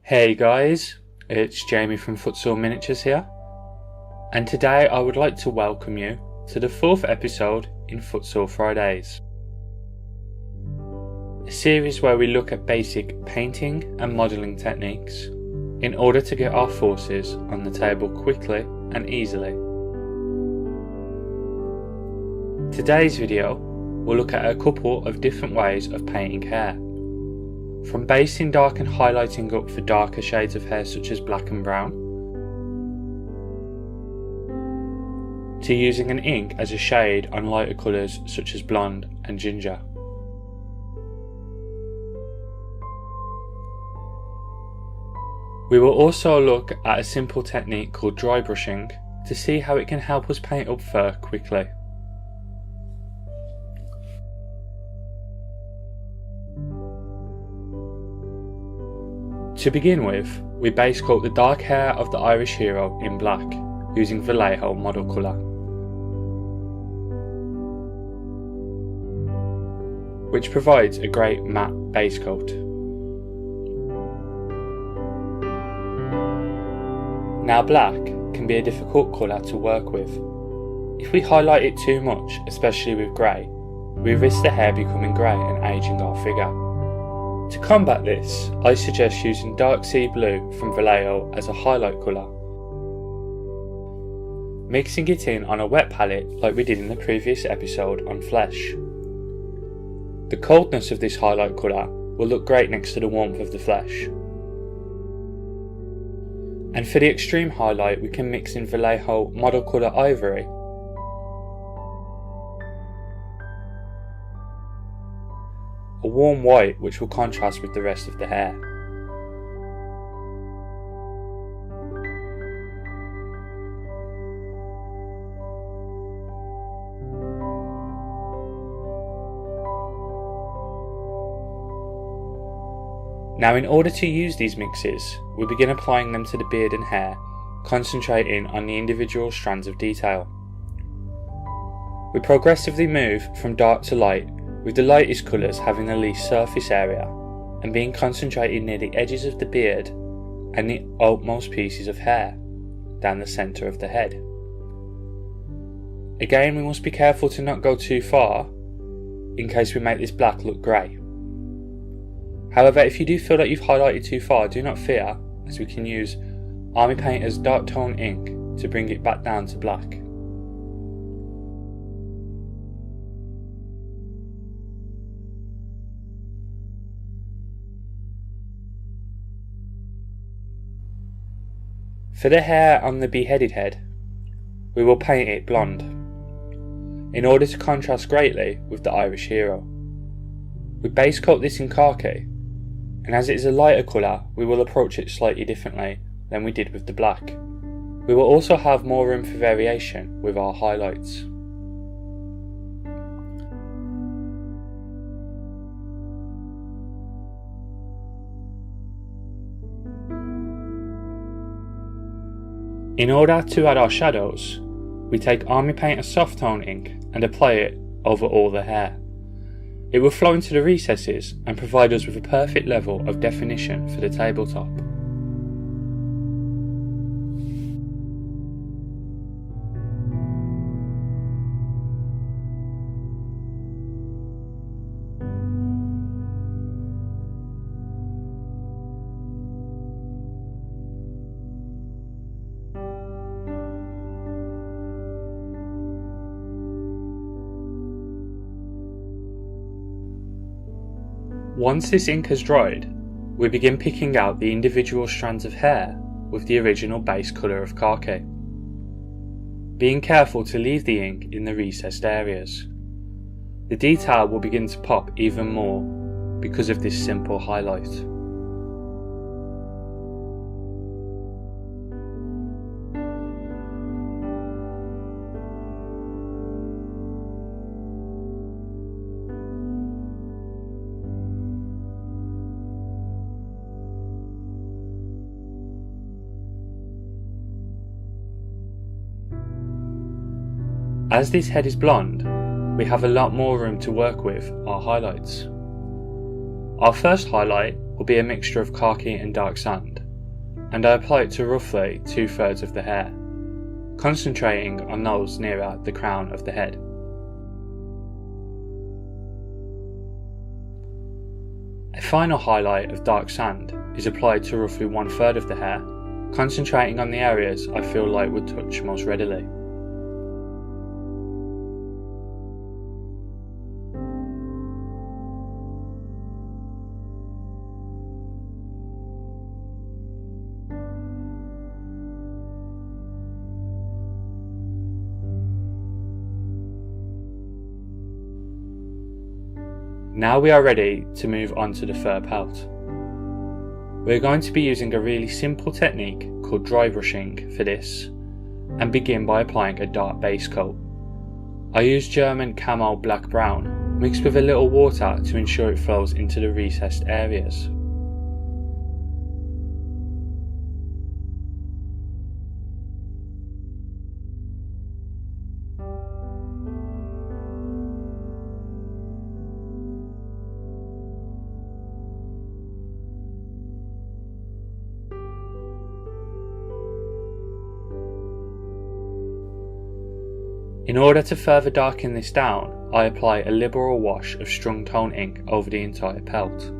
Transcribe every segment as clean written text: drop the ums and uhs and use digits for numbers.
Hey guys, it's Jamie from Footsore Miniatures here, and today I would like to welcome you to the 4th episode in Footsore Fridays, a series where we look at basic painting and modelling techniques in order to get our forces on the table quickly and easily. Today's video will look at a couple of different ways of painting hair. From basing dark and highlighting up for darker shades of hair such as black and brown, to using an ink as a shade on lighter colours such as blonde and ginger. We will also look at a simple technique called dry brushing to see how it can help us paint up fur quickly. To begin with, we base coat the dark hair of the Irish hero in black, using Vallejo model colour, which provides a great matte base coat. Now black can be a difficult colour to work with. If we highlight it too much, especially with grey, we risk the hair becoming grey and ageing our figure. To combat this, I suggest using dark sea blue from Vallejo as a highlight colour, mixing it in on a wet palette like we did in the previous episode on flesh. The coldness of this highlight colour will look great next to the warmth of the flesh. And for the extreme highlight, we can mix in Vallejo model colour Ivory, a warm white which will contrast with the rest of the hair. Now, in order to use these mixes, we begin applying them to the beard and hair, concentrating on the individual strands of detail. We progressively move from dark to light, with the lightest colours having the least surface area and being concentrated near the edges of the beard and the outmost pieces of hair, down the centre of the head. Again, we must be careful to not go too far, in case we make this black look grey. However, if you do feel that you've highlighted too far, do not fear, as we can use Army Painter's dark tone ink to bring it back down to black. For the hair on the beheaded head, we will paint it blonde, in order to contrast greatly with the Irish hero. We base coat this in khaki, and as it is a lighter colour, we will approach it slightly differently than we did with the black. We will also have more room for variation with our highlights. In order to add our shadows, we take Army Painter soft tone ink and apply it over all the hair. It will flow into the recesses and provide us with a perfect level of definition for the tabletop. Once this ink has dried, we begin picking out the individual strands of hair with the original base colour of khaki, being careful to leave the ink in the recessed areas. The detail will begin to pop even more because of this simple highlight. As this head is blonde, we have a lot more room to work with our highlights. Our first highlight will be a mixture of khaki and dark sand, and I apply it to roughly 2/3 of the hair, concentrating on those nearer the crown of the head. A final highlight of dark sand is applied to roughly 1/3 of the hair, concentrating on the areas I feel light would touch most readily. Now we are ready to move on to the fur pelt. We are going to be using a really simple technique called dry brushing for this, and begin by applying a dark base coat. I use German camo black brown mixed with a little water to ensure it flows into the recessed areas. In order to further darken this down, I apply a liberal wash of strong tone ink over the entire pelt.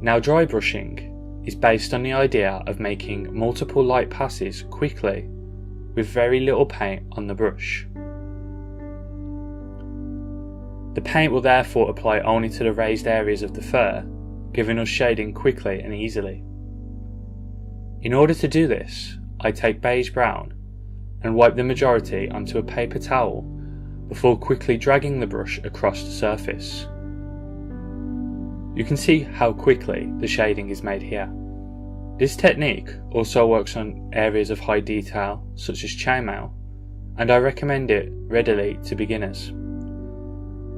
Now, dry brushing is based on the idea of making multiple light passes quickly with very little paint on the brush. The paint will therefore apply only to the raised areas of the fur, giving us shading quickly and easily. In order to do this, I take beige brown and wipe the majority onto a paper towel before quickly dragging the brush across the surface. You can see how quickly the shading is made here. This technique also works on areas of high detail such as chainmail, and I recommend it readily to beginners.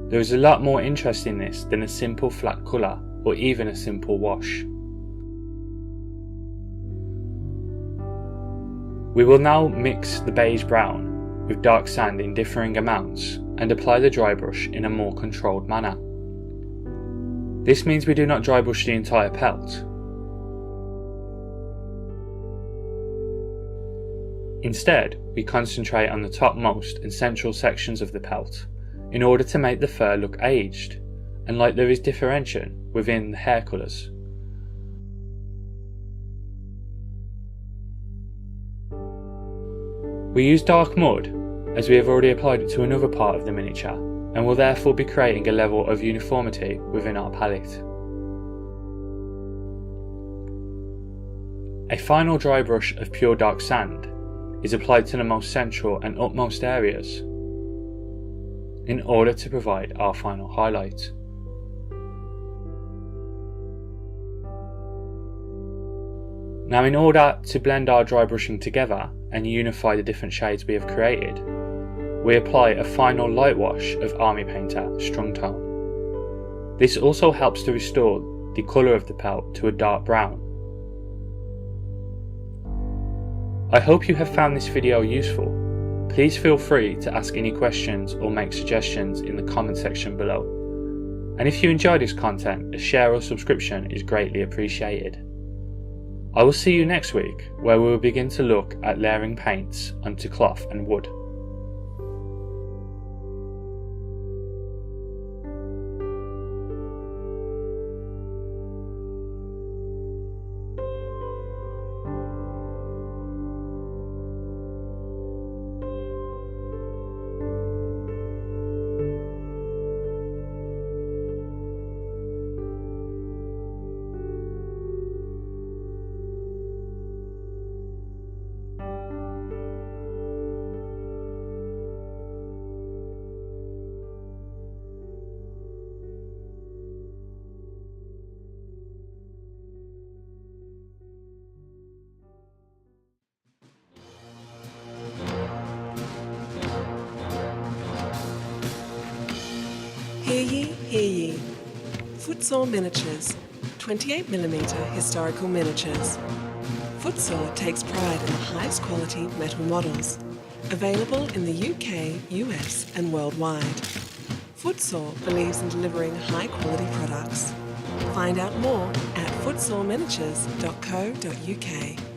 There is a lot more interest in this than a simple flat colour or even a simple wash. We will now mix the beige brown with dark sand in differing amounts and apply the dry brush in a more controlled manner. This means we do not dry brush the entire pelt. Instead, we concentrate on the topmost and central sections of the pelt in order to make the fur look aged and like there is differentiation within the hair colours. We use dark mud as we have already applied it to another part of the miniature, and will therefore be creating a level of uniformity within our palette. A final dry brush of pure dark sand is applied to the most central and upmost areas in order to provide our final highlight. Now, in order to blend our dry brushing together and unify the different shades we have created, we apply a final light wash of Army Painter Strong Tone. This also helps to restore the colour of the pelt to a dark brown. I hope you have found this video useful. Please feel free to ask any questions or make suggestions in the comment section below. And if you enjoy this content, a share or subscription is greatly appreciated. I will see you next week, where we will begin to look at layering paints onto cloth and wood. Hear ye, Footsore Miniatures, 28mm historical miniatures. Footsore takes pride in the highest quality metal models, available in the UK, US and worldwide. Footsore believes in delivering high quality products. Find out more at footsoreminiatures.co.uk.